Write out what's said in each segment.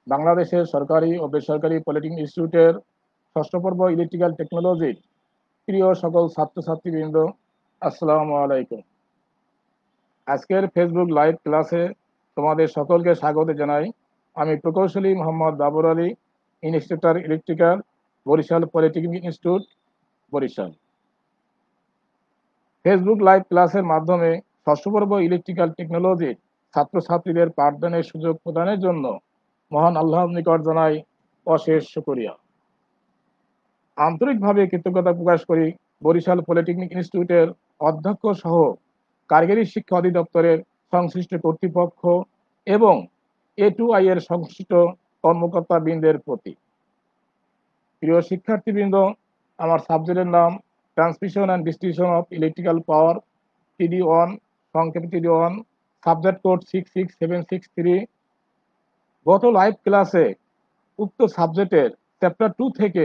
বাংলাদেশের সরকারি ও বেসরকারি পলিটেকনিক ইনস্টিটিউটের ষষ্ঠ পর্ব ইলেকট্রিক্যাল টেকনোলজির প্রিয় সকল ছাত্রছাত্রীবৃন্দ, আসসালামু আলাইকুম। আজকের ফেসবুক লাইভ ক্লাসে তোমাদের সকলকে স্বাগত জানাই। আমি প্রকৌশলী Mohammad Babar Ali, instructor electrical, Barishal polytechnic institute, Barishal. Facebook live ক্লাসের মাধ্যমে ষষ্ঠ পর্ব ইলেকট্রিক্যাল টেকনোলজির ছাত্রছাত্রীদের পাঠদানের সুযোগ প্রদানের জন্য মহান আল্লাহর নিকট জানাই অশেষ শুকরিয়া। আন্তরিকভাবে কৃতজ্ঞতা প্রকাশ করি বরিশাল পলিটেকনিক ইনস্টিটিউটের অধ্যক্ষ সহ কারিগরি শিক্ষা অধিদপ্তরের সংশ্লিষ্ট কর্তৃপক্ষ এবং A2I এর সংশ্লিষ্ট কর্মকর্তা বৃন্দের প্রতি। প্রিয় শিক্ষার্থীবৃন্দ, আমার সাবজেক্টের নাম transmission and distribution of electrical power, TD1, সংক্ষেপে TD1, সাবজেক্ট কোড 66763। গত লাইভ ক্লাসে উক্ত সাবজেক্টের চ্যাপ্টার 2 থেকে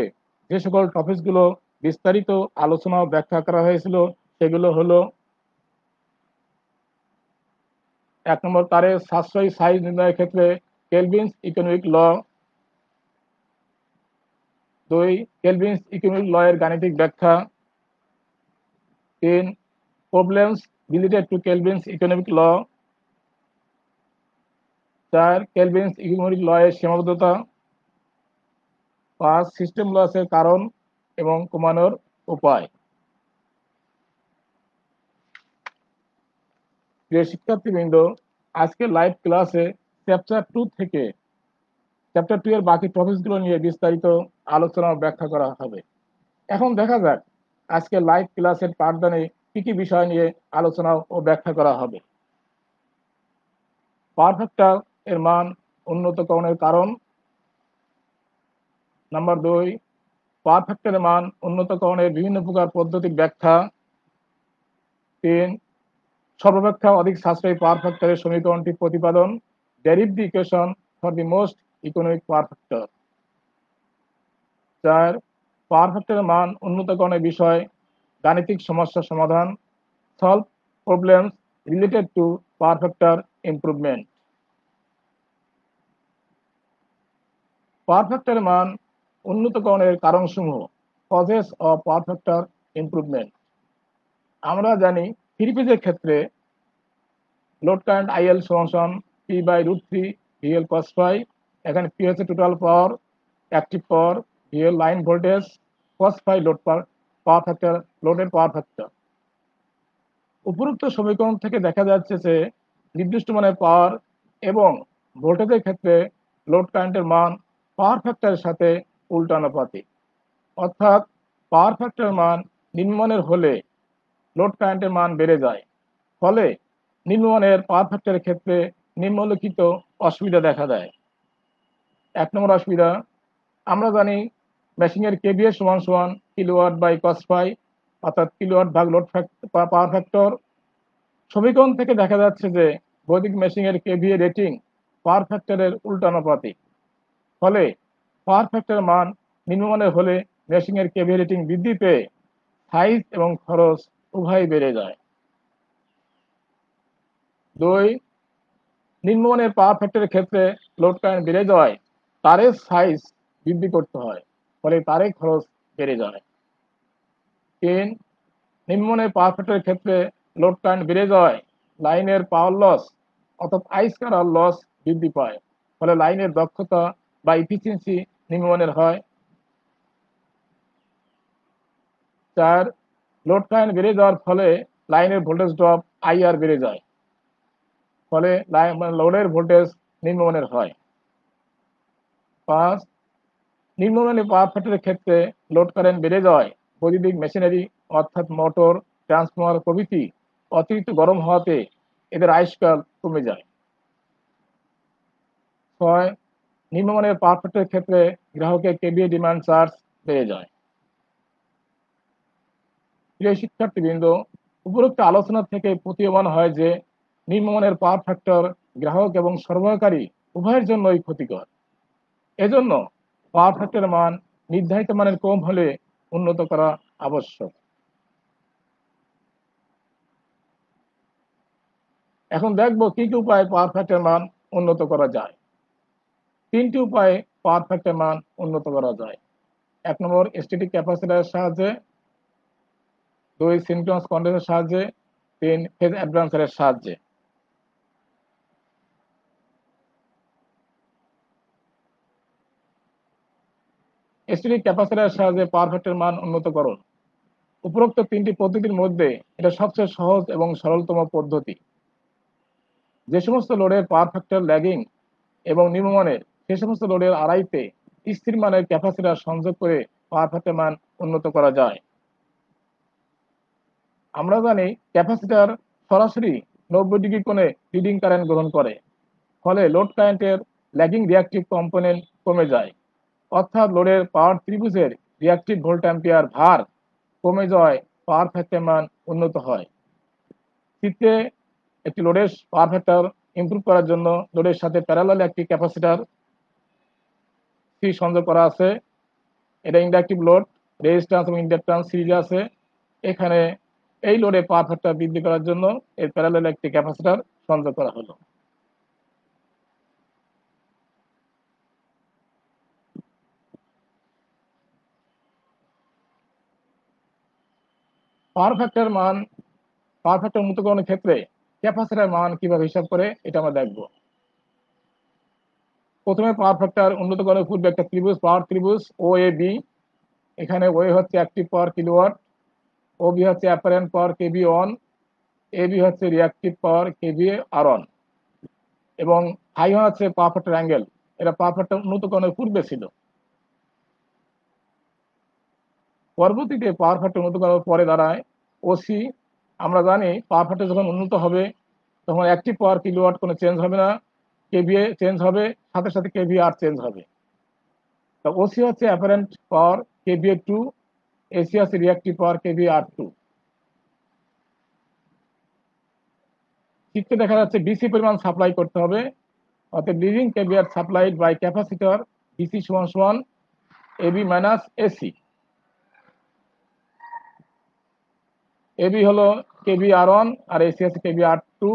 যে সকল টপিকসগুলো বিস্তারিত আলোচনা ও ব্যাখ্যা করা হয়েছিল সেগুলো হলো: 1 নম্বর, তারের সাশ্রয়ী সাইজ নির্ণয়ের ক্ষেত্রে কেলভিনস ইকোনমিক ল। 2, কেলভিনস ইকোনমিক ল এর গাণিতিক ব্যাখ্যা। 3, problems related to Kelvin's economic law. 4, Kelvin's economic law এর সীমাবদ্ধতা। 5, সিস্টেম লসের কারণ এবং কমানোর উপায়। প্রিয় শিক্ষার্থীবৃন্দ, আজকের লাইভ ক্লাসে চ্যাপ্টার 2 এর বাকি টপিকসগুলো নিয়ে বিস্তারিত আলোচনা ও ব্যাখ্যা করা হবে। এখন দেখা যাক আজকে লাইভ ক্লাসের পাঠদানে কি কি বিষয় নিয়ে আলোচনা ও ব্যাখ্যা করা হবে। পাওয়ার ফ্যাক্টর এর মান উন্নতকরণের কারণ। নাম্বার 2, পাওয়ার ফ্যাক্টরের মান উন্নতকরণের বিভিন্ন প্রকার পদ্ধতির ব্যাখ্যা। 3, সর্বাপেক্ষা অধিক সাশ্রয়ী পাওয়ার ফ্যাক্টরের সমীকরণটি প্রতিপাদন, derive the equation for the most economic power factor. 4, power ফ্যাক্টরের মান উন্নতকরণের বিষয়, গাণিতিক সমস্যা সমাধান, solve problems related to power factor improvement. Power ফ্যাক্টরের মান উন্নতকরণের কারণসমূহ, causes of power factor improvement. আমরা জানি থ্রি ফেজের ক্ষেত্রে লোড কারেন্ট IL সমান P/√3 VL cos phi। এখানে P হচ্ছে টোটাল পাওয়ার, অ্যাক্টিভ পাওয়ার, VL line voltage, cos phi load power factor, লোডের পাওয়ার ফ্যাক্টর। উপরোক্ত সমীকরণ থেকে দেখা যাচ্ছে যে নির্দিষ্ট মানের পাওয়ার এবং ভোল্টেজের ক্ষেত্রে লোড কারেন্টের মান পাওয়ার ফ্যাক্টরের সাথে উল্টানুপাতিক। অর্থাৎ পাওয়ার ফ্যাক্টরের মান নিম্নমানের হলে লোড কারেন্টের মান বেড়ে যায়, ফলে নিম্নমানের পাওয়ার ফ্যাক্টরের ক্ষেত্রে নিম্নলিখিত অসুবিধা দেখা দেয়। 1 নম্বর অসুবিধা, আমরা জানি মেশিনের KVA সমান সমান কিলোওয়াট বাই cos phi, অর্থাৎ কিলোওয়াট ভাগ লোড পাওয়ার ফ্যাক্টর। সমীকরণ থেকে দেখা যাচ্ছে যে বৈদ্যুতিক মেশিনের KVA রেটিং পাওয়ার ফ্যাক্টরের উল্টানুপাতিক, ফলে পাওয়ার ফ্যাক্টরের মান নিম্নমানের হলে মেশিনের KVA রেটিং বৃদ্ধি পেয়ে সাইজ এবং খরচ উভয়ই বেড়ে যায়। 2, নিম্নমানের পাওয়ার ফ্যাক্টরের ক্ষেত্রে লোড কারেন্ট বেড়ে যাওয়ায় তারের সাইজ বৃদ্ধি করতে হয়, ফলে তারের খরচ বেড়ে যায়। 3, নিম্নমানের পাওয়ার ফ্যাক্টরের ক্ষেত্রে লোড কারেন্ট বেড়ে যাওয়ায় লাইনের পাওয়ার লস অর্থাৎ আইস্কারার লস বৃদ্ধি পায়, ফলে লাইনের দক্ষতা বা ইফিসিয়েন্সি নিম্নমানের হয়। 4, লোড কারেন্ট বেড়ে যাওয়ার ফলে লাইনের ভোল্টেজ ড্রপ IR বেড়ে যায়, ফলে লোডের ভোল্টেজ নিম্নমানের হয়। 5, নিম্নমানের পাওয়ার ফ্যাক্টরের ক্ষেত্রে লোড কারেন্ট বেড়ে যাওয়ায় বৈদ্যুতিক মেশিনারি অর্থাৎ মোটর, ট্রান্সফরমার প্রভৃতি অতিরিক্ত গরম হওয়াতে এদের আয়ুষ্কাল কমে যায়। 6, নিম্নমানের পাওয়ার ফ্যাক্টরের ক্ষেত্রে গ্রাহকের KVA ডিমান্ড চার্জ বেড়ে যায়। প্রিয় শিক্ষার্থীবৃন্দ, উপরোক্ত আলোচনা থেকে প্রতীয়মান হয় যে নিম্নমানের পাওয়ার ফ্যাক্টর গ্রাহক এবং সরবরাহকারী উভয়ের জন্যই ক্ষতিকর। এজন্য পাওয়ার ফ্যাক্টরের মান নির্ধারিত মানের কম হলে উন্নত করা আবশ্যক। এখন দেখব কি কি উপায়ে পাওয়ার ফ্যাক্টরের মান উন্নত করা যায়। তিনটি উপায়ে পাওয়ার ফ্যাক্টর মান উন্নত করা যায়। 1 নম্বর স্ট্যাটিক ক্যাপাসিটরের সাহায্যে, 2 সিনক্রোনাস কন্ডেন্সারের সাহায্যে, 3 ফেজ অ্যাডভান্সারের সাহায্যে। স্ট্যাটিক ক্যাপাসিটরের সাহায্যে পাওয়ার ফ্যাক্টর মান উন্নতকরণ। উপরোক্ত 3টি পদ্ধতির মধ্যে এটা সবচেয়ে সহজ এবং সরলতম পদ্ধতি। যে সমস্ত লোডের পাওয়ার ফ্যাক্টর ল্যাগিং এবং নিম্নমানের, সে সমস্ত লোডের আড়াইতে স্থির মানের ক্যাপাসিটর সংযোগ করে পাওয়ার ফ্যাক্টর মান উন্নত করা যায়। আমরা জানি ক্যাপাসিটর সরাসরি 90 ডিগ্রি কোণে লিডিং কারেন্ট গ্রহণ করে, ফলে লোড কারেন্টের ল্যাগিং রিঅ্যাক্টিভ কম্পোনেন্ট কমে যায়, অর্থাৎ লোডের পাওয়ার ত্রিভুজের রিঅ্যাক্টিভ ভোল্ট অ্যাম্পিয়ার ভার কমে যাওয়ায় পাওয়ার ফ্যাক্টর মান উন্নত হয়। চিত্রে একটি লোডের পাওয়ার ফ্যাক্টর ইমপ্রুভ করার জন্য লোডের সাথে প্যারালাল একটি ক্যাপাসিটর সি সংযোগ করা আছে। এটা ইন্ডাকটিভ লোড, রেজিস্ট্যান্স এবং ইন্ডাকট্যান্স সিরিজে আছে। এখানে এই লোডে পাওয়ার ফ্যাক্টর বৃদ্ধি করার জন্য এর প্যারালাল একটি ক্যাপাসিটর সংযোগ করা হলো। পাওয়ার ফ্যাক্টর উন্নতকরণের ক্ষেত্রে ক্যাপাসিটরের মান কিভাবে হিসাব করে এটা আমরা দেখব। প্রথমে পাওয়ার ফ্যাক্টর উন্নতকরণের পূর্বে একটা ত্রিভুজ, পাওয়ার ত্রিভুজ ও এ বি। এখানে ওয়ে হচ্ছে active power kilowatt, O B হচ্ছে অ্যাপারেন্ট পাওয়ার কেবি অন, এ বি হচ্ছে reactive power kVAR, এবং হাই হচ্ছে পাওয়ার ফ্যাক্টর অ্যাঙ্গেল। এটা পাওয়ার ফ্যাক্টর উন্নতকরণের পূর্বে ছিল। পরবর্তীতে পাওয়ার ফ্যাক্টর উন্নত করার পরে দাঁড়ায় ওসি। আমরা জানি পাওয়ার ফ্যাক্টর যখন উন্নত হবে তখন অ্যাক্টিভ পাওয়ার কিলোওয়াট কোনো চেঞ্জ হবে না, কেভিএ চেঞ্জ হবে, সাথে সাথে কেভি আর চেঞ্জ হবে। তো ওসি হচ্ছে অ্যাপারেন্ট পাওয়ার কেভিএ 2, এসি হচ্ছে রিঅ্যাক্টিভ পাওয়ার কেভি আর 2। চিত্রে দেখা যাচ্ছে ডিসি পরিমাণ সাপ্লাই করতে হবে, অর্থাৎ leading kVAR supplied by capacitor DC সমান সমান এবি মাইনাস এসি। এবি হলো কেভি আর ওয়ান আর এসি আছে কেভি আর 2।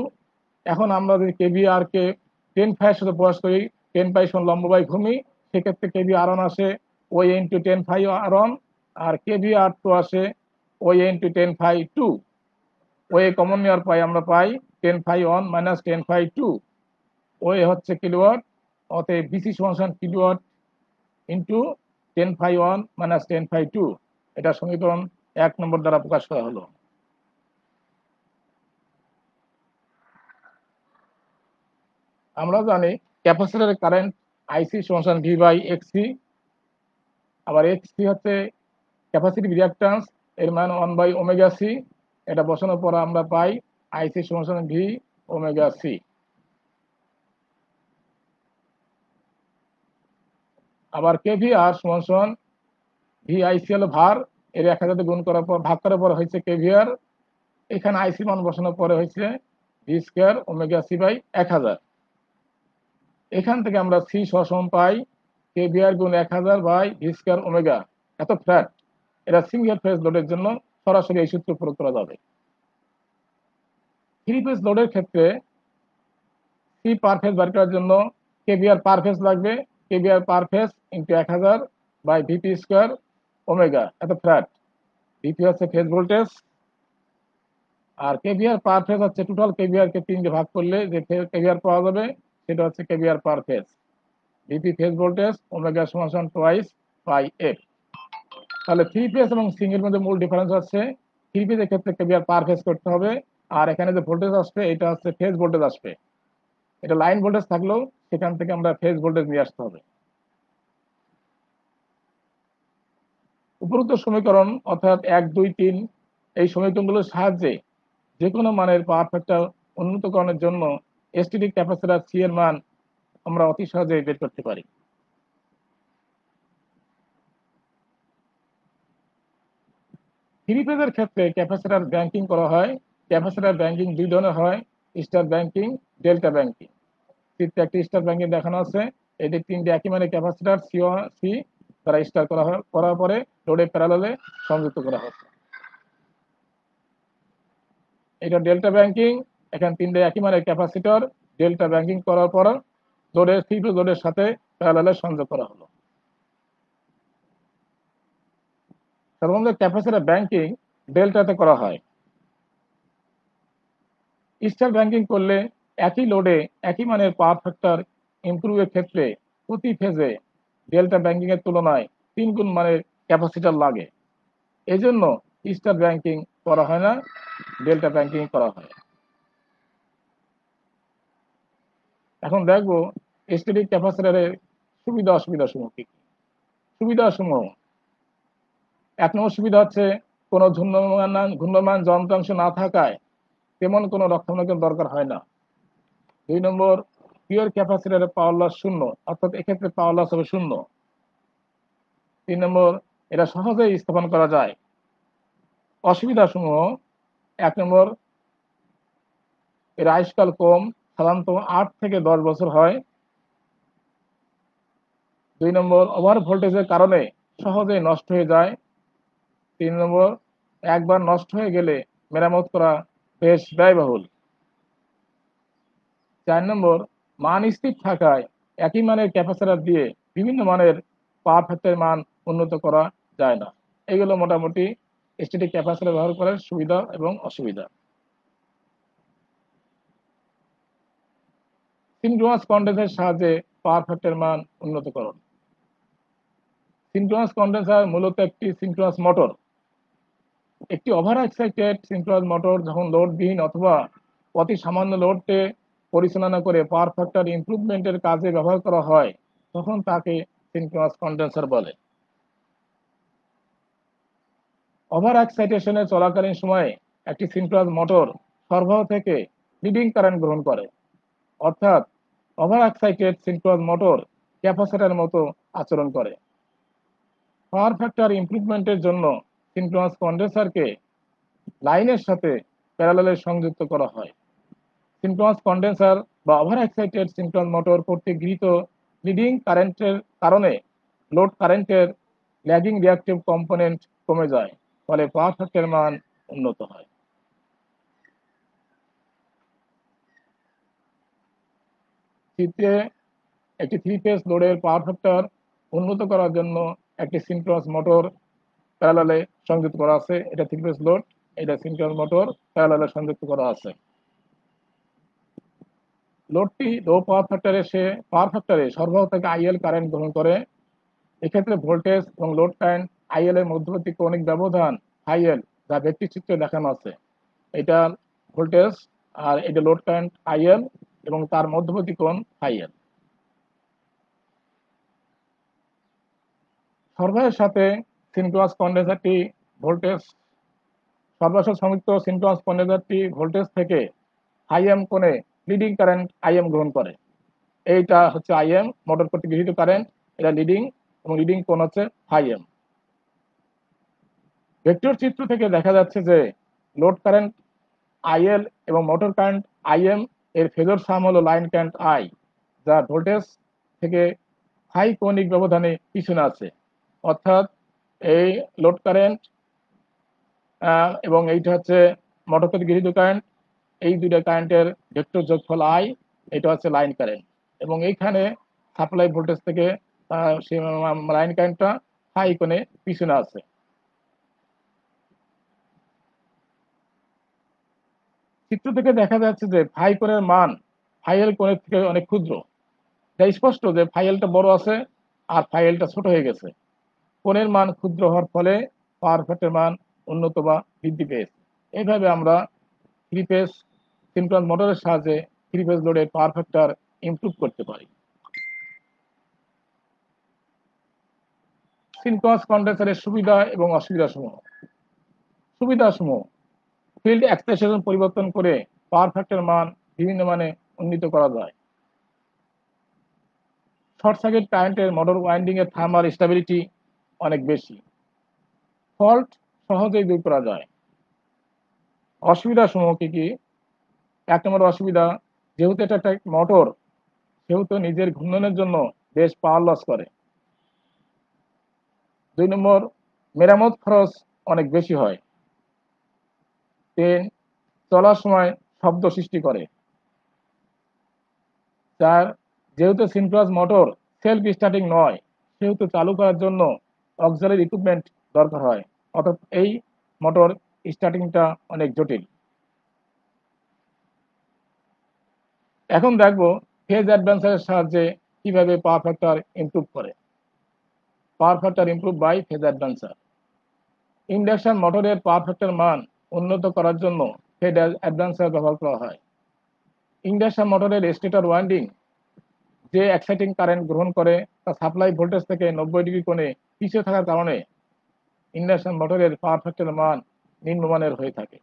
এখন আমরা যদি কেভি আর কে 10 ফাইয়ের সাথে প্রকাশ করি, 10 পাই সমান লম্ব বাই ভূমি, সেক্ষেত্রে কেভি আর ওয়ান আসে ওই ইন্টু 10 ফাই আর ওয়ান, আর কেভি আর 2 আসে ওই ইন্টু 10 ফাই 2। ওই কমন নেওয়ার পাই আমরা পাই 10 ফাই 1 মাইনাস 10 ফাই 2। ওই হচ্ছে কিলোওয়াট, অতএব বিসি সমান kilowatt into 10 phi 1 minus 10 phi 2। এটা সমীকরণ 1 নম্বর দ্বারা প্রকাশ করা হলো। আমরা জানি ক্যাপাসিটরের কারেন্ট আইসি সমান ভি বাই এক্সসি, আবার এক্সসি হচ্ছে ক্যাপাসিটিভ রিঅ্যাক্ট্যান্স, এর মান 1 বাই ওমেগা সি। এটা বসানোর পর আমরা পাই আইসি সমান ভি ওমেগা সি। আবার কেভি আর সমান ভি আইসি হলো ভার, এর 1000 গুণ করার পর ভাগ করার পর হয়েছে কেভিআর। এখানে আইসি মান বসানোর পরে হয়েছে V square omega C by 1000। এখান থেকে আমরা সি সমান পাই কেভিআর গুণ 1000 বাই ভি স্কোয়ার ওমেগা। এত ফ্ল্যাট, এটা সিঙ্গেল ফেজ লোডের জন্য সরাসরি এই সূত্র প্রয়োগ করা যাবে। 3 ফেজ লোডের ক্ষেত্রে সি পার ফেজ বার করার জন্য কেভিআর পার ফেজ লাগবে, kVAR per phase into 1000 by VP square omega. এত ফ্ল্যাট, ভিপি হচ্ছে ফেজ ভোল্টেজ, আর কেভিআর পার ফেজ হচ্ছে টোটাল কেভিআর কে 3 দিয়ে ভাগ করলে যে কেভিআর পাওয়া যাবে সেটা হচ্ছে KVR per phase. VP phase voltage, omega সমান টুয়াইস পাই এফ। তাহলে 3 ফেজ এবং সিঙ্গেল মধ্যে মূল ডিফারেন্স হচ্ছে 3 ফেজের ক্ষেত্রে কেভিআর পার ফেজ করতে হবে, আর এখানে যে ভোল্টেজ আসবে এটা হচ্ছে ফেজ ভোল্টেজ আসবে। এটা লাইন ভোল্টেজ থাকলেও সেখান থেকে আমরা ফেজ ভোল্টেজ নিয়ে আসতে হবে। উপরোক্ত সমীকরণ অর্থাৎ 1, 2, 3 এই সমীকরণগুলোর সাহায্যে যে কোনো মানের পাওয়ার ফ্যাক্টর উন্নতকরণের জন্য স্ট্যাটিক ক্যাপাসিটর সি এর মান আমরা অতি সহজে বের করতে পারি। থ্রি ফেজের ক্ষেত্রে ক্যাপাসিটর ব্যাংকিং করা হয়। ক্যাপাসিটর ব্যাংকিং 2 ধরনের হয়, স্টার ব্যাংকিং, ডেল্টা ব্যাংকিং। চিত্রে একটি স্টার ব্যাংকিং দেখানো আছে। এটি 3টি একই মানের ক্যাপাসিটর সি দ্বারা স্টার করার পরে লোডে প্যারালালে সংযুক্ত করা হচ্ছে। এটা ডেল্টা ব্যাংকিং। এখানে 3টে একই মানের ক্যাপাসিটর ডেল্টা ব্যাংকিং করার পর লোডের 3 ফেজ লোডের সাথে প্যারালালে সংযোগ করা হলো। সাধারণত ক্যাপাসিটর ব্যাংকিং ডেল্টাতে করা হয়। স্টার ব্যাংকিং করলে একই লোডে একই মানের পাওয়ার ফ্যাক্টর ইমপ্রুভের ক্ষেত্রে প্রতি ফেজে ডেল্টা ব্যাংকিং এর তুলনায় 3 গুণ মানের ক্যাপাসিটর লাগে। এই জন্য স্টার ব্যাংকিং করা হয় না, ডেল্টা ব্যাংকিং করা হয়। এখন দেখবো স্ট্যাটিক ক্যাপাসিটরের সুবিধা অসুবিধা সমূহ কি কি। সুবিধা সমূহ, 1 নম্বর সুবিধা হচ্ছে কোনো ঘূর্ণমান যন্ত্রাংশ না থাকায় তেমন কোনো রক্ষণাবেক্ষণ দরকার হয় না। 2 নম্বর, পিওর ক্যাপাসিটরের পাওয়ার লস শূন্য, অর্থাৎ এক্ষেত্রে পাওয়ার লস হবে শূন্য। 3 নম্বর, এটা সহজেই স্থাপন করা যায়। অসুবিধা সমূহ, 1 নম্বর, এর আয়ুষ্কাল কম, সাধারণত 8 থেকে 10 বছর হয়। 2 নম্বর, ওভার ভোল্টেজের কারণে সহজেই নষ্ট হয়ে যায়। 3 নম্বর, একবার নষ্ট হয়ে গেলে মেরামত করা বেশ ব্যয়বহুল। 4 নম্বর, মান স্থির থাকায় একই মানের ক্যাপাসিটর দিয়ে বিভিন্ন মানের পাওয়ার ফ্যাক্টরের মান উন্নত করা যায় না। এগুলো মোটামুটি স্ট্যাটিক ক্যাপাসিটর ব্যবহার করার সুবিধা এবং অসুবিধা। সিনক্রোনাস কন্ডেন্সারের সাহায্যে পাওয়ার ফ্যাক্টরের মান উন্নতকরণ। সিনক্রোনাস কন্ডেন্সার মূলত একটি সিনক্রোনাস মোটর। একটি ওভার এক্সাইটেড সিনক্রোনাস মোটর যখন লোডবিহীন অথবা অতি সামান্য লোডকে পরিচালনা করে পাওয়ার ফ্যাক্টর ইমপ্রুভমেন্টের কাজে ব্যবহার করা হয়, তখন তাকে সিনক্রোনাস কন্ডেন্সার বলে। ওভার এক্সাইটেশনে চলাকালীন সময়ে একটি সিনক্রোনাস মোটর সরবরাহ থেকে লিডিং কারেন্ট গ্রহণ করে, অর্থাৎ ওভার এক্সাইটেড সিনক্রোনাস মোটর ক্যাপাসিটরের মতো আচরণ করে। পাওয়ার ফ্যাক্টর ইমপ্রুভমেন্টের জন্য সিনক্রোনাস কন্ডেন্সারকে লাইনের সাথে প্যারালালে সংযুক্ত করা হয়। সিনক্রোনাস কন্ডেন্সার বা ওভার এক্সাইটেড সিনক্রোনাস মোটর কর্তৃক গৃহীত লিডিং কারেন্টের কারণে লোড কারেন্টের ল্যাগিং রিঅ্যাক্টিভ কম্পোনেন্ট কমে যায়, ফলে পাওয়ার ফ্যাক্টরের মান উন্নত হয়। চিত্রে একটি 3 ফেজ লোডের পাওয়ার ফ্যাক্টর উন্নত করার জন্য একটি সিনক্রোনাস মোটর প্যারালালে সংযুক্ত করা আছে। এটা 3 ফেজ লোড, এটা সিনক্রোনাস মোটর প্যারালালে সংযুক্ত করা আছে। লোডটি লো পাওয়ার ফ্যাক্টরে সরবরাহ থেকে আইএল কারেন্ট গ্রহণ করে। এক্ষেত্রে ভোল্টেজ এবং লোড কারেন্ট আইএল এর মধ্যবর্তী কৌণিক ব্যবধান আইএল, যা ব্যক্তিচিত্রে দেখানো আছে। এটা ভোল্টেজ আর এটা লোড কারেন্ট আইএল এবং তার মধ্যবর্তী কোণ আইএল। সরবরাহের সাথে সিনক্রোনাস কন্ডেন্সারটি ভোল্টেজ সরবরাহের সাথে সংযুক্ত সিনক্রোনাস কন্ডেন্সারটি ভোল্টেজ থেকে আইএম কোণে লিডিং কারেন্ট আইএম গ্রহণ করে। এইটা হচ্ছে আইএম, মোটর কর্তৃক গৃহীত কারেন্ট। এটা লিডিং এবং লিডিং কোণ হচ্ছে আইএম। ভেক্টর চিত্র থেকে দেখা যাচ্ছে যে লোড কারেন্ট আইএল এবং মোটর কারেন্ট আইএম এর ফেজর সাম হলো লাইন কারেন্ট আই, যা ভোল্টেজ থেকে হাই কৌণিক ব্যবধানে পিছনে আছে। অর্থাৎ এই লোড কারেন্ট এবং এইটা হচ্ছে মোটর কর্তৃক গৃহীত কারেন্ট, এই দুইটা কারেন্টের ভেক্টর যোগফল আই, এটা হচ্ছে লাইন কারেন্ট। এবং এইখানে সাপ্লাই ভোল্টেজ থেকে লাইন কারেন্টটা হাই কোণে পিছনে আছে। চিত্র থেকে দেখা যাচ্ছে যে ফাই কোণের মান ফাইএল কোণের থেকে অনেক ক্ষুদ্র। যা স্পষ্ট যে ফাইএলটা বড় আছে আর ফাইএলটা ছোট হয়ে গেছে। কোণের মান ক্ষুদ্র হওয়ার ফলে পাওয়ার ফ্যাক্টরের মান উন্নত বা বৃদ্ধি পেয়েছে। এইভাবে আমরা 3 ফেজ সিনক্রোনাস মোটরের সাহায্যে 3 ফেজ লোডের পাওয়ার ফ্যাক্টর ইমপ্রুভ করতে পারি। সিনক্রোনাস কন্ডেন্সারের সুবিধা এবং অসুবিধা সমূহ। সুবিধা সমূহ, ফিল্ড এক্সাইটেশন পরিবর্তন করে পাওয়ার ফ্যাক্টর মান বিভিন্ন মানে উন্নীত করা যায়। শর্ট সার্কিট কারেন্টের মোটর ওয়াইন্ডিং এর থার্মাল স্টেবিলিটি অনেক বেশি। ফল্ট সহজেই দূর করা যায়। অসুবিধা সমূহ কি কি? 1 নম্বর অসুবিধা, যেহেতু এটা একটা মোটর, সেহেতু নিজের ঘূর্ণনের জন্য বেশ পাওয়ার লস করে। 2 নম্বর, মেরামত খরচ অনেক বেশি হয়। 3, চলার সময় শব্দ সৃষ্টি করে। 4, যেহেতু সিনক্রোনাস মোটর সেলফ স্টার্টিং নয়, সেহেতু চালু করার জন্য অক্সিলারি ইকুইপমেন্ট দরকার হয়, অর্থাৎ এই মোটর স্টার্টিংটা অনেক জটিল। এখন দেখব ফেজ অ্যাডভান্সারের সাহায্যে কিভাবে পাওয়ার ফ্যাক্টর ইমপ্রুভ করে। Power factor improve by phase advancer. Induction মোটরের পাওয়ার ফ্যাক্টর মান উন্নত করার জন্য ফেজ অ্যাডভান্সার ব্যবহার করা হয়। ইন্ডাকশন মোটরের স্টেটর ওয়াইন্ডিং যে এক্সাইটিং কারেন্ট গ্রহণ করে তা সাপ্লাই ভোল্টেজ থেকে 90 ডিগ্রি কোণে পিছিয়ে থাকার কারণে ইন্ডাকশন মোটরের পাওয়ার ফ্যাক্টরের মান নিম্নমানের হয়ে থাকে।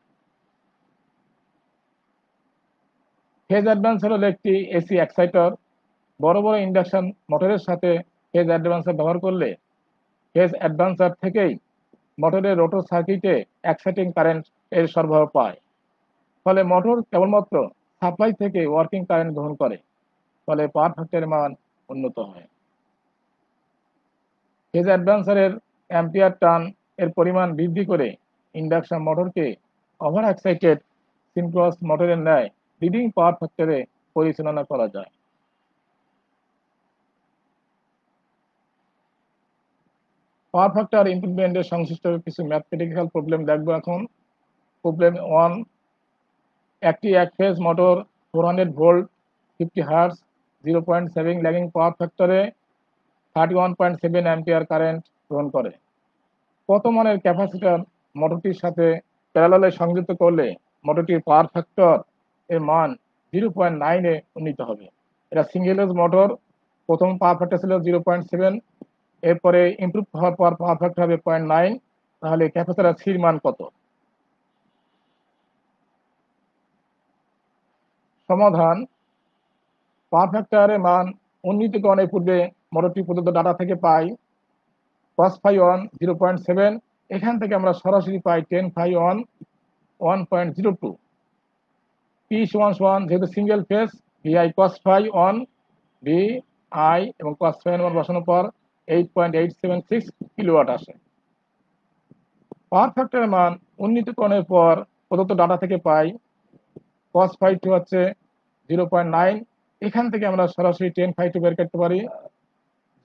ফেজ অ্যাডভান্সার হলো একটি এসি এক্সাইটর। বড় বড় ইন্ডাকশন মোটরের সাথে ফেজ অ্যাডভান্সার ব্যবহার করলে ফেজ অ্যাডভান্সার থেকেই মোটরের রোটর সার্কিটে এক্সাইটিং কারেন্ট এর সরবরাহ পায়। ফলে মোটর কেবলমাত্র সাপ্লাই থেকে ওয়ার্কিং কারেন্ট গ্রহণ করে, ফলে পাওয়ার ফ্যাক্টরের মান উন্নত হয়। ফেজ অ্যাডভান্সারের অ্যাম্পিয়ার টার্ন এর পরিমাণ বৃদ্ধি করে ইন্ডাকশন মোটরকে ওভার এক্সাইটেড সিনক্রোনাস মোটরের ন্যায় লিডিং পাওয়ার ফ্যাক্টরে পরিচালনা করা যায়। পাওয়ার ফ্যাক্টর ইমপ্রুভমেন্টের সংশ্লিষ্ট কিছু ম্যাথমেটিক্যাল প্রবলেম দেখবো এখন। প্রবলেম 1, একটি এক phase motor 400 volt 50 hertz 0.7 lagging power ফ্যাক্টরে 31.7 অ্যাম্পিয়ার কারেন্ট গ্রহণ করে। কত মানের ক্যাপাসিটর মোটরটির সাথে প্যারালালে সংযুক্ত করলে মোটরটির পাওয়ার ফ্যাক্টর এর মান 0.9 উন্নীত হবে। এটা সিঙ্গেল এজ মোটর, প্রথম পাওয়ার ফ্যাক্টর ছিল 0.7, এরপরে ইমপ্রুভ হওয়ার পর পাওয়ার ফ্যাক্টর হবে 0.9। তাহলে ক্যাপাসিটর সির মান কত? সমাধান: পাওয়ার ফ্যাক্টরের মান উন্নীতকরণের পূর্বে মোটরটি প্রদত্ত ডাটা থেকে পাই cos phi 1 0.7, এখান থেকে আমরা সরাসরি পাই tan phi 1 1.02। P সমান যেহেতু single phase VI cos phi 1 VI এবং cos phi 1 বসানোর পর 8.876 কিলোওয়াট আসে। পাওয়ার ফ্যাক্টরের মান উন্নীতকরণের পর প্রদত্ত ডাটা থেকে পাই cos phi 2 হচ্ছে 0.9, এখান থেকে আমরা সরাসরি tan phi 2 বের করতে পারি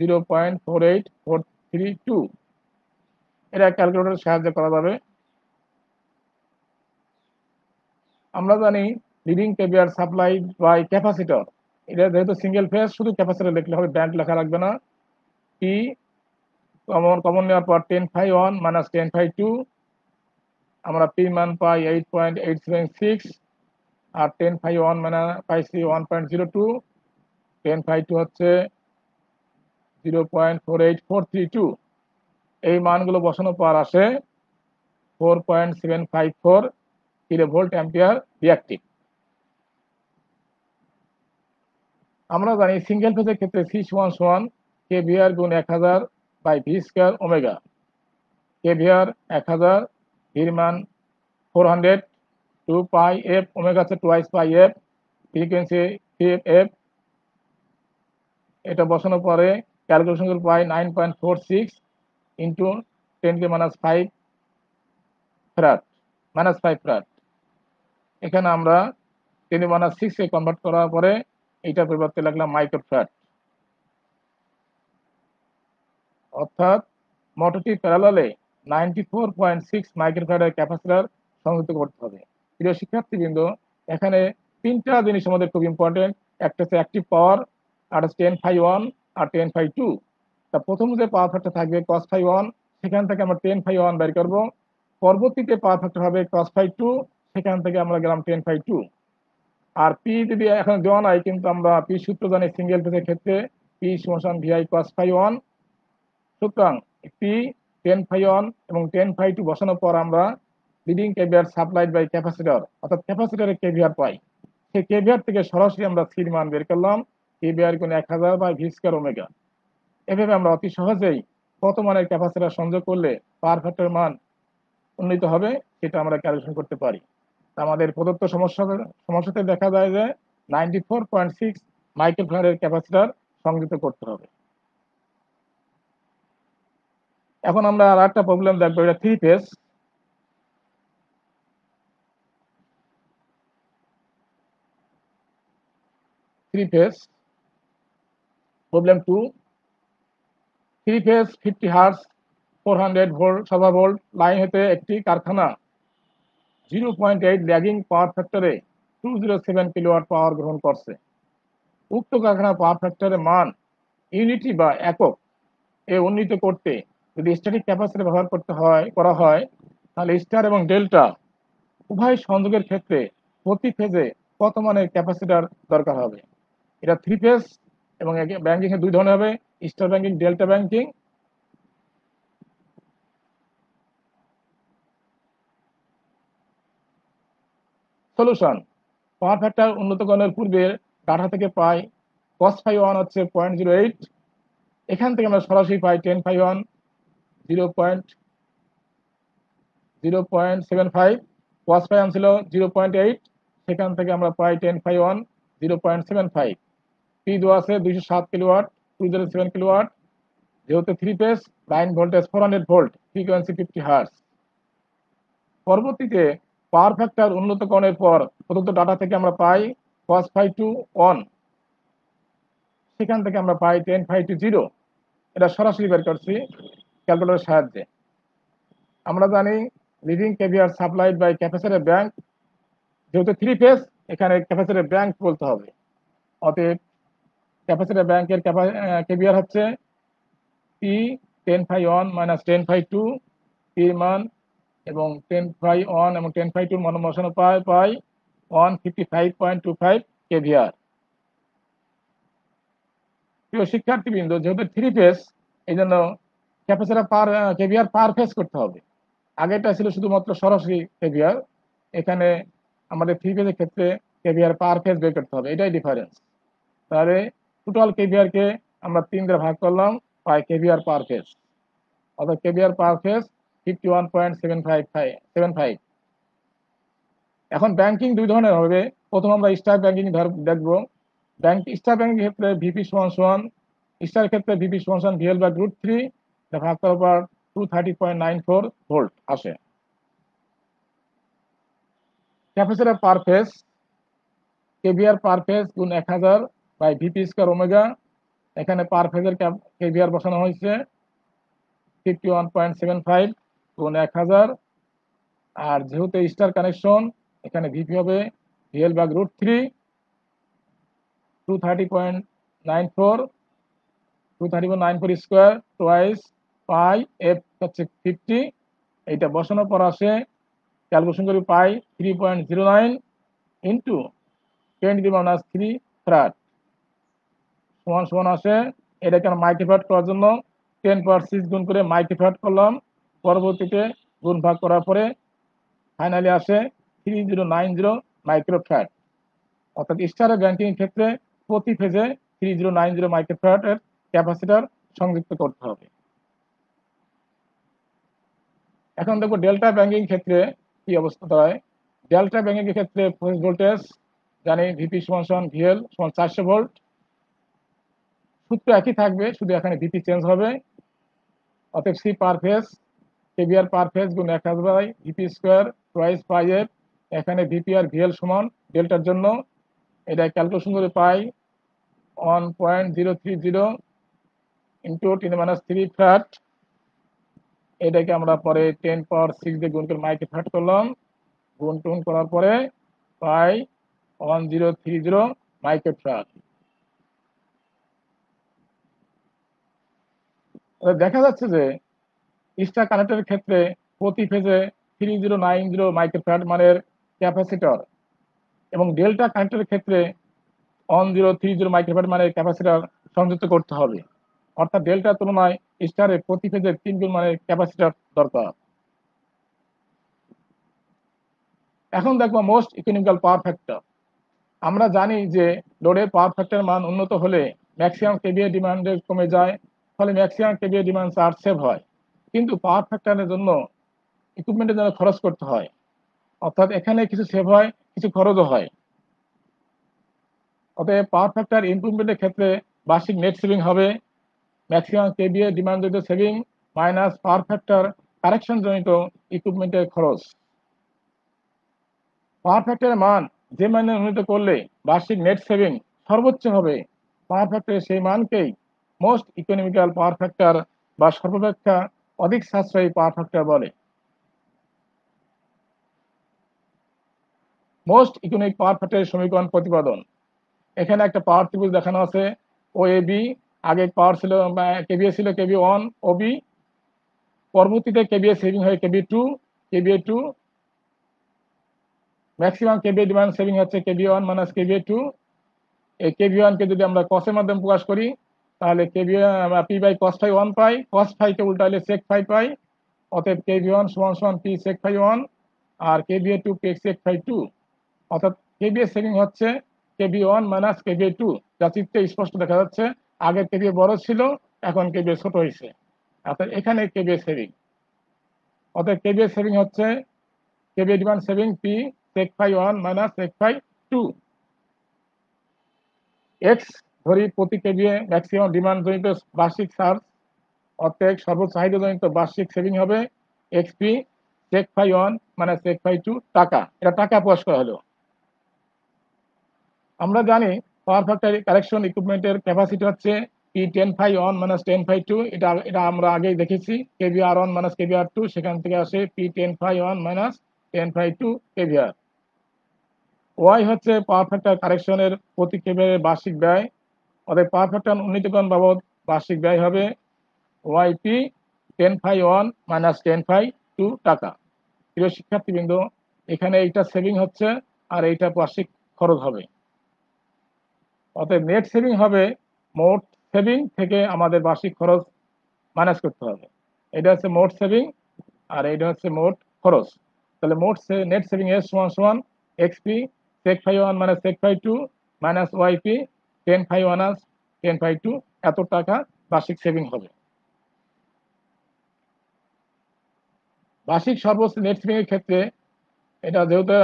0.48432। এটা ক্যালকুলেটরের সাহায্যে করা যাবে। আমরা জানি লিডিং কেভিয়ার সাপ্লাই বাই ক্যাপাসিটর, এটা যেহেতু সিঙ্গেল ফেজ শুধু ক্যাপাসিটর লিখলে হবে, ব্যান্ড লেখা লাগবে না। পি কমন নেওয়ার পর 10 phi 1 মাইনাস 10 phi 2, আমরা পি মান পাই 8.876 আর 10 phi 1 মানে পাইছি 1.02, 10 phi 2 হচ্ছে 0.48432। এই মানগুলো বসানোর পর আসে 4.754 কিলোভোল্ট অ্যাম্পিয়ার রিঅ্যাক্টিভ। আমরা জানি সিঙ্গেল ফেজের ক্ষেত্রে সি সমান কেভিআর গুণ 1000 by V square omega. KVAR 1000, ভির মান 400, 2 পাই এফ, ওমেগা হচ্ছে twice pi f, frequency f. এটা বসানোর পরে ক্যালকুলেশন করে পাই 9.46 ইন্টু 10⁻5 ফ্যারাড -5 ফ্যারাড। এখানে আমরা 10⁻6 এ কনভার্ট করার পরে এইটার পরিবর্তে লাগলাম মাইক্রোফ্যারাড। অর্থাৎ মোটরটি প্যারালালে 94.6 মাইক্রোফ্যারাডের ক্যাপাসিটর সংযুক্ত করতে হবে। প্রিয় শিক্ষার্থীবৃন্দ, এখানে তিনটা জিনিস আমাদের খুব ইম্পর্টেন্ট। একটা হচ্ছে অ্যাক্টিভ পাওয়ার, আর হচ্ছে 10 phi 1 আর 10 phi 2। তা প্রথম যে পাওয়ার ফ্যাক্টর থাকবে cos phi 1, সেখান থেকে আমরা 10 phi 1 বের করব। পরবর্তীতে পাওয়ার ফ্যাক্টর হবে cos phi 2, সেখান থেকে আমরা গেলাম 10 phi 2। আর পি যদি এখন দেওয়া নাই, কিন্তু আমরা পি সূত্র জানি সিঙ্গেল ফেজের ক্ষেত্রে পি সমান VI cos phi 1। সুতরাং পি 10 phi 1 এবং 10 phi 2 বসানোর পর আমরা leading kVAR supplied by capacitor অর্থাৎ ক্যাপাসিটরের কেভিআর পাই। সেই কেভিআর থেকে সরাসরি আমরা সির মান বের করলাম কেভিআর গুণ 1000 বাই ভি স্কয়ার ওমেগা। এভাবে আমরা অতি সহজেই কত মানের ক্যাপাসিটর সংযোগ করলে পাওয়ার ফ্যাক্টর মান উন্নীত হবে সেটা আমরা ক্যালকুলেশন করতে পারি। আমাদের প্রদত্ত সমস্যাতে দেখা যায় যে 94.6 মাইক্রোফ্যারাডের ক্যাপাসিটর সংযুক্ত করতে হবে। এখন আমরা আর একটা প্রবলেম দেখবো, এটা three phase. Problem 2, three phase 50 hertz 400 volt সার্ভার ভোল্ট লাইন হতে একটি কারখানা 0.8 ল্যাগিং পাওয়ার ফ্যাক্টরে 207 কিলোওয়াট পাওয়ার গ্রহণ করছে। উক্ত কারখানার পাওয়ার ফ্যাক্টরের মান ইউনিটি বা একক এ উন্নীত করতে যদি স্ট্যাটিক ক্যাপাসিটি ব্যবহার করা হয় তাহলে স্টার এবং ডেল্টা উভয় সংযোগের ক্ষেত্রে প্রতি ফেজে কত মানের ক্যাপাসিটার দরকার হবে। এটা থ্রি ফেজ এবং ব্যাংকিং এর দুই ধরনের হবে, star banking, delta banking. Solution: power factor উন্নতকরণের পূর্বে ডাটা থেকে পাই cos phi 1 হচ্ছে 0.08, এখান থেকে আমরা সরাসরি পাই tan phi 1 0.75, cos phi 1 ছিল 0.8, সেখান থেকে আমরা পাই tan phi 1 0.75। পি দেওয়া আছে 207 কিলোওয়াট, 207 কিলোওয়াট, যেহেতু three phase, line voltage 400 volt, frequency 50 hertz. পরবর্তীতে পাওয়ার ফ্যাক্টর উন্নতকরণের পর প্রদত্ত ডাটা থেকে আমরা পাই cos phi 2 1, সেখান থেকে আমরা পাই tan phi 2 0। এটা সরাসরি বের করছি ক্যালকুলেটরের সাহায্যে। আমরা জানি leading kVAR supplied by capacitor bank, যেহেতু থ্রি ফেজ এখানে ক্যাপাসিটর ব্যাংক বলতে হবে। অতএব ক্যাপাসিটর ব্যাংকের কেভিআর হচ্ছে পি tan phi 1 মাইনাস tan phi 2, পির মান এবং tan phi 1 এবং tan phi 2 মান বসানো পাই 155.25 কেভিআর। প্রিয় শিক্ষার্থীবৃন্দ, যেহেতু থ্রি ফেজ এই জন্য ক্যাপাসিটর কেভিআর পার ফেজ করতে হবে। আগেটা ছিল শুধুমাত্র সরাসরি কেভিআর, এখানে আমাদের থ্রি ফেজের ক্ষেত্রে কেভিআর পার ফেজ বের করতে হবে, এটাই ডিফারেন্স। তাহলে টোটাল কেভিআর কে আমরা 3 দিয়ে ভাগ করলাম, পাই কেভিআর পার ফেজ, অর্থাৎ কেভিআর পার ফেজ 51.75। এখন ব্যাংকিং দুই ধরনের হবে। প্রথম আমরা স্টার ব্যাংকিং দেখব। স্টার ব্যাংকিং ক্ষেত্রে ভিপি সমান স্টার ক্ষেত্রে ভিপি সমান ভিএল বাই √3 ভাগ করার পর 230.94 ভোল্ট আসে। ক্যাপাসিটর পার ফেজ কেভিআর পার ফেজ গুণ 1000 বাই ভিপি স্কয়ার ওমেগা, এখানে পার ফেজের কেভিআর বসানো হয়েছে 51.75 গুণ 1000, আর যেহেতু স্টার কানেকশন এখানে ভিপি হবে VL by √3 230.94 square twice pi f হচ্ছে 50, এইটা বসানোর পর আসে ক্যালকুলেশন করে পাই 3.09 ইন্টু 10⁻³ ফ্যারাড সমান সমান আসে। এটাকে আমরা মাইক্রোফ্যারাড করার জন্য 10⁻6 গুণ করে মাইক্রোফ্যারাড করলাম, পরবর্তীতে গুণ ভাগ করার পরে ফাইনালি আসে 3090 মাইক্রোফ্যারাড। অর্থাৎ স্টার ব্যাংকিং ক্ষেত্রে প্রতি ফেজে 3090 মাইক্রোফ্যারাডের ক্যাপাসিটর সংযুক্ত করতে হবে। এখন দেখো ডেল্টা ব্যাংকিং ক্ষেত্রে কি অবস্থা দাঁড়ায়। ডেল্টা ব্যাংকিং এর ক্ষেত্রে ফেজ ভোল্টেজ জানি ভিপি সমান ভিএল সমান 400 ভোল্ট, সূত্র একই থাকবে, শুধু এখানে ভিপি চেঞ্জ হবে। অতএব C per phase kVAR per phase গুণ 1000 by VP square twice pi f, এখানে ভিপি আর ভিএল সমান ডেল্টার জন্য এটা ক্যালকুলেশন করে পাই 1.030 ইন্টু 10⁻³ ফ্যারাড। এটাকে আমরা পরে 10⁻6 দিয়ে গুণ করে মাইক্রোফ্যারাড করলাম, গুণ টুন করার পরে পাই 1030 মাইক্রোফ্যারাড। দেখা যাচ্ছে যে স্টার কানেক্টরের ক্ষেত্রে প্রতি ফেজে 3090 মাইক্রোফ্যারাড মানের ক্যাপাসিটর এবং ডেল্টা কানেক্টরের ক্ষেত্রে 1030 মাইক্রোফ্যারাড মানের ক্যাপাসিটর সংযুক্ত করতে হবে। অর্থাৎ ডেল্টার তুলনায় স্টারে প্রতি ফেজে 3 গুণ মানের ক্যাপাসিটর দরকার। এখন দেখবো মোস্ট ইকোনমিক্যাল পাওয়ার ফ্যাক্টর। আমরা জানি যে লোডের পাওয়ার ফ্যাক্টর মান উন্নত হলে ম্যাক্সিমাম কেভিএ ডিমান্ডে কমে যায়, ফলে maximum kVA demand charge save হয়। কিন্তু পাওয়ার ফ্যাক্টরের জন্য ইকুইপমেন্টের জন্য খরচ করতে হয়, অর্থাৎ এখানে কিছু সেভ হয়, কিছু খরচও হয়। অতএব পাওয়ার ফ্যাক্টর ইমপ্রুভমেন্টের ক্ষেত্রে বার্ষিক নেট সেভিং হবে ম্যাক্সিমাম কেভিএ ডিমান্ড জনিত সেভিং মাইনাস পাওয়ার ফ্যাক্টর কারেকশন জনিত ইকুইপমেন্টের খরচ। পাওয়ার ফ্যাক্টরের মান যে মানে উন্নীত করলে বার্ষিক নেট সেভিং সর্বোচ্চ হবে, পাওয়ার ফ্যাক্টরের সেই মানকেই মোস্ট ইকোনমিক্যাল পাওয়ার ফ্যাক্টর বা সর্বাপেক্ষা অধিক সাশ্রয়ী পাওয়ার ফ্যাক্টর বলে। মোস্ট ইকোনমিক পাওয়ার ফ্যাক্টরের সমীকরণ প্রতিপাদন। এখানে একটা পাওয়ার ত্রিভুজ দেখানো আছে, ও এ বি। আগে পাওয়ার ছিল কেভিএ ছিল কেভি ওয়ান ও বি, পরবর্তীতে কেভিএ সেভিং হয়ে kV two, maximum kVA demand saving হচ্ছে kV one minus kVA two. এই কেভি ওয়ানকে যদি আমরা কসের মাধ্যমে প্রকাশ করি তাহলে kV P by cos phi one পাই, কস ফাইকে উল্টাইলে সেক ফাই পাই। অতএব কেভি ওয়ান সমান সমান পি সেক ফাই ওয়ান আর kVA two P sec phi two. অর্থাৎ কেভিএ সেভিং হচ্ছে kV one minus kVA two, যা চিত্রে স্পষ্ট দেখা যাচ্ছে। আগের কেভিএ বড় ছিল, এখন কেভিএ ছোট হয়েছে, অর্থাৎ এখানে কেভিএ সেভিং। অতএব কেভিএ সেভিং হচ্ছে kVA demand saving P sec phi one minus sec phi two. X ধরি প্রতি কেভিএ ম্যাক্সিমাম ডিমান্ড জনিত বার্ষিক চার্জ, অর্থাৎ সর্বোচ্চ চাহিদা জনিত বার্ষিক সেভিং হবে XP sec phi one minus sec phi two টাকা। এটা টাকা প্রকাশ করা হলো। আমরা জানি পাওয়ার ফ্যাক্টর কারেকশন ইকুইপমেন্টের ক্যাপাসিটি হচ্ছে P tan phi one minus tan phi two. এটা আমরা আগেই দেখেছি, kV R one minus kV R two, সেখান থেকে আসে P tan phi one minus tan phi two kV R. Y হচ্ছে পাওয়ার ফ্যাক্টর কারেকশনের প্রতি কেভিএর বার্ষিক ব্যয়। অর্থাৎ পাওয়ার ফ্যাক্টর উন্নীতকরণ বাবদ বার্ষিক ব্যয় হবে YP tan phi one minus tan phi two টাকা। প্রিয় শিক্ষার্থীবৃন্দ, এখানে এইটা সেভিং হচ্ছে আর এইটা বার্ষিক খরচ হবে। অতএব নেট সেভিং হবে মোট সেভিং থেকে আমাদের বার্ষিক খরচ মাইনাস করতে হবে। এটা হচ্ছে মোট সেভিং আর এটা হচ্ছে মোট খরচ। তাহলে মোট নেট সেভিং এর সমান সমান XP sec phi one minus sec phi two minus YP tan phi one tan phi two, এত টাকা বার্ষিক সেভিং হবে। বার্ষিক সর্বোচ্চ নেট সেভিং এর ক্ষেত্রে এটা যেহেতু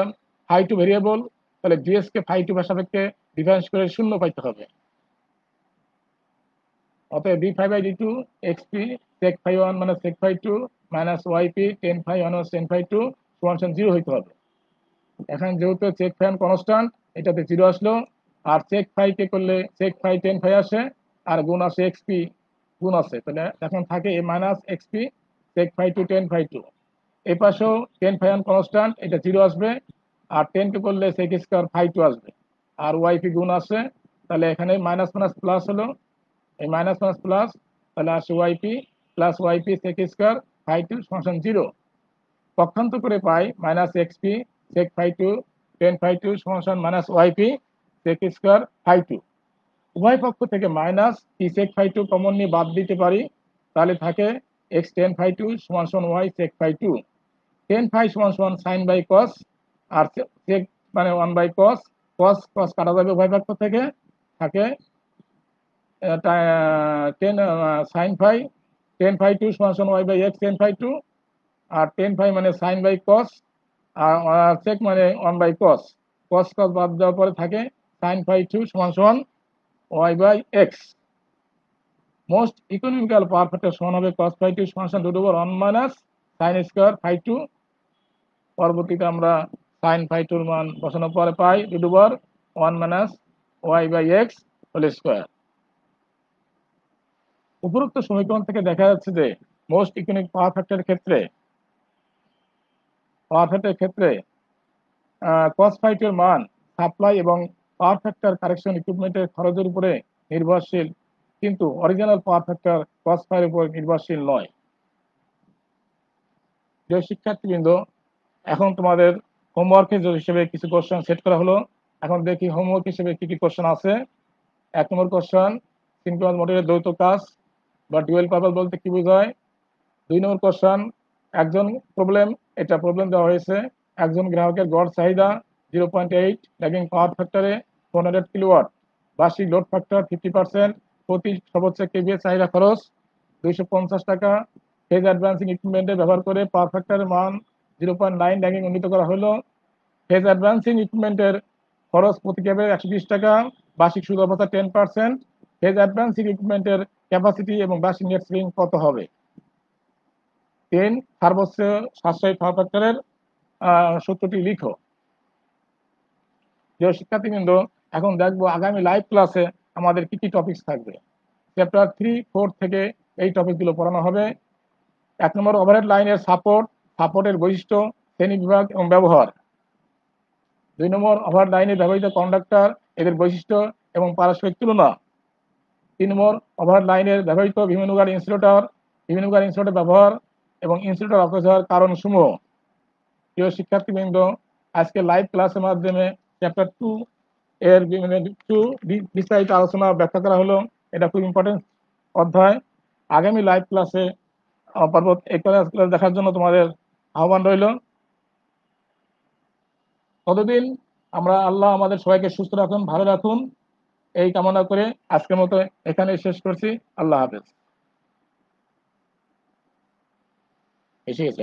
ফাই টু ভেরিয়েবল, তাহলে ডিএস কে ফাই টু সাপেক্ষে ডিফারেন্স করে শূন্য পাইতে হবে। অতএব d phi by d two XP sec phi one minus sec phi two minus YP tan phi one tan phi two সমান জিরো হইতে হবে। এখন যেহেতু চেক ফাই কনস্ট্যান্ট, এটাতে জিরো আসলো। আর চেক ফাই কে করলে চেক ফাই টেন ফাই আসে আর গুণ আসে এক্সপি গুণ আছে, তাহলে এখন থাকে A minus XP sec phi two tan phi two. এই পাশেও টেন ফাই ওয়ান কনস্ট্যান্ট, এটা জিরো আসবে। আর টেন কে করলে সেক স্কোয়ার ফাই টু আসবে আর ওয়াইপি গুণ আসে, তাহলে এখানে মাইনাস মাইনাস প্লাস হলো, এই মাইনাস মাইনাস প্লাস, তাহলে আসে YP plus YP sec square phi two সমান জিরো। পক্ষান্তর করে পাই minus XP sec phi two tan phi two সমান minus YP sec square phi two. উভয় পক্ষ থেকে minus P sec phi two common নিয়ে বাদ দিতে পারি, তাহলে থাকে এক্স টেন ফাই টু সমান Y sec phi two. Tan phi সমান সাইন বাই কস আর সেক মানে ওয়ান বাই কস, কস কস কাটা যাবে উভয় পক্ষ থেকে, থাকে tan sine phi tan phi two সমান Y by X tan phi two. আর টেন ফাই মানে সাইন বাই কস আর সেক মানে ওয়ান বাই কস, কস কস বাদ দেওয়ার পরে থাকে সাইন ফাই টু সমান Y by X. Most economical power factor সমান হবে কস ফাই টু সমান root over one minus sine square phi two. পরবর্তীতে আমরা সাইন ফাই টুর মান বসানোর পরে পাই root over one minus Y by X whole square. উপরোক্ত সমীকরণ থেকে দেখা যাচ্ছে যে মোস্ট ইকোনমিক পাওয়ার ফ্যাক্টরের ক্ষেত্রে কস ফাই টুর মান সাপ্লাই এবং পাওয়ার ফ্যাক্টর কারেকশন ইকুইপমেন্টের খরচের উপরে নির্ভরশীল, কিন্তু original power factor cos phi এর উপর নির্ভরশীল নয়। যে শিক্ষার্থীবৃন্দ, এখন তোমাদের হোমওয়ার্ক হিসেবে কিছু কোশ্চেন সেট করা হলো। এখন দেখি হোমওয়ার্ক হিসেবে কি কি কোশ্চেন আছে। 1 নম্বর কোশ্চেন, সিনক্রোনাস মোটরের দ্বৈত কাজ বা ডুয়েল পারপাস বলতে কি বোঝায়। 2 নম্বর কোশ্চেন, একজন প্রবলেম, এটা প্রবলেম দেওয়া হয়েছে। একজন গ্রাহকের গড় চাহিদা 0.8 ল্যাগিং পাওয়ার ফ্যাক্টরে 400 কিলোওয়াট, বার্ষিক লোড ফ্যাক্টর 50%, প্রতি সর্বোচ্চ কেভিএ চাহিদা খরচ 250 টাকা। ফেজ অ্যাডভান্সিং ইকুইপমেন্টে ব্যবহার করে পাওয়ার ফ্যাক্টরের মান 0.9 ল্যাগিং উন্নীত করা হলো। ফেজ অ্যাডভান্সিং ইকুইপমেন্টের খরচ প্রতি কেভিএ 120 টাকা, বার্ষিক সুদ অবস্থা 10%। ফেজ অ্যাডভান্সিং ইকুইপমেন্টের ক্যাপাসিটি এবং বার্ষিক নেট সেভিং কত হবে। 3, সর্বোচ্চ সাশ্রয়ী পাওয়ার ফ্যাক্টরের সূত্রটি লিখো। প্রিয় শিক্ষার্থীবৃন্দ, এখন দেখবো আগামী লাইভ ক্লাসে আমাদের কি কি টপিকস থাকবে। চ্যাপ্টার 3, 4 থেকে এই টপিকগুলো পড়ানো হবে। 1 নম্বর ওভারহেড লাইনের সাপোর্টের বৈশিষ্ট্য, শ্রেণীবিভাগ এবং ব্যবহার। 2 নম্বর ওভারহেড লাইনে ব্যবহৃত কন্ডাক্টর, এদের বৈশিষ্ট্য এবং পারস্পরিক তুলনা। 3 নম্বর ওভারহেড লাইনের ব্যবহৃত ভিমেনুগার ইনসুলেটর ব্যবহার এবং ইনসুলেটর অপচয় হওয়ার কারণসমূহ। প্রিয় শিক্ষার্থীবৃন্দ, আজকে লাইভ ক্লাসের মাধ্যমে চ্যাপ্টার 2 এর বিস্তারিত আলোচনা ব্যাখ্যা করা হলো। এটা খুব ইম্পর্টেন্ট অধ্যায়। আগামী লাইভ ক্লাসে পর্বত এই ক্লাস দেখার জন্য তোমাদের আহ্বান রইল। ততদিন আল্লাহ আমাদের সবাইকে সুস্থ রাখুন, ভালো রাখুন, এই কামনা করে আজকের মতো এখানে শেষ করছি। আল্লাহ হাফেজ। এসে গেছে।